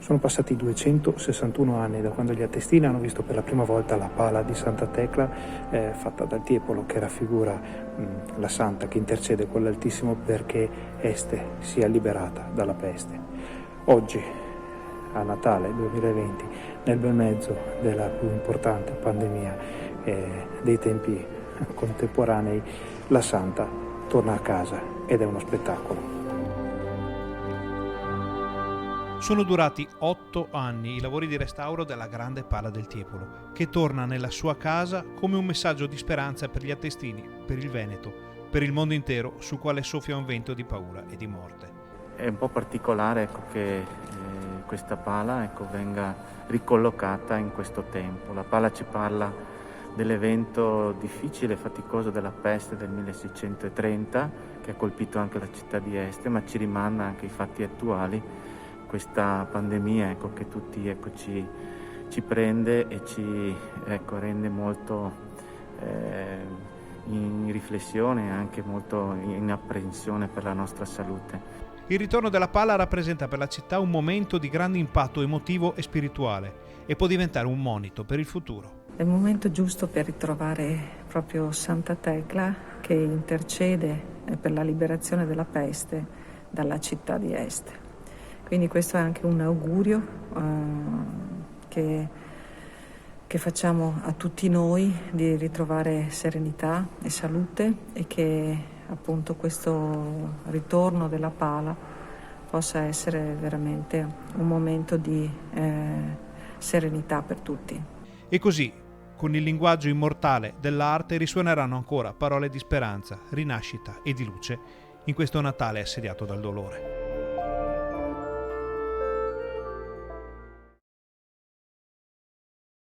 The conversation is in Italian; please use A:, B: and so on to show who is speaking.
A: Sono passati 261 anni da quando gli Attestini hanno visto per la prima volta la pala di Santa Tecla fatta dal Tiepolo, che raffigura la santa che intercede con l'Altissimo perché Este sia liberata dalla peste. Oggi, a Natale 2020, nel bel mezzo della più importante pandemia dei tempi contemporanei, la santa torna a casa ed è uno spettacolo.
B: Sono durati 8 anni i lavori di restauro della grande pala del Tiepolo, che torna nella sua casa come un messaggio di speranza per gli Attestini, per il Veneto, per il mondo intero, sul quale soffia un vento di paura e di morte.
C: È un po' particolare che questa pala venga ricollocata in questo tempo. La pala ci parla dell'evento difficile e faticoso della peste del 1630, che ha colpito anche la città di Este, ma ci rimanda anche ai fatti attuali. Questa pandemia che tutti ci prende e ci rende molto in riflessione e anche molto in apprensione per la nostra salute.
B: Il ritorno della pala rappresenta per la città un momento di grande impatto emotivo e spirituale e può diventare un monito per il futuro.
D: È il momento giusto per ritrovare proprio Santa Tecla, che intercede per la liberazione della peste dalla città di Este. Quindi questo è anche un augurio che facciamo a tutti noi, di ritrovare serenità e salute, e che appunto questo ritorno della pala possa essere veramente un momento di serenità per tutti.
B: E così, con il linguaggio immortale dell'arte, risuoneranno ancora parole di speranza, rinascita e di luce in questo Natale assediato dal dolore.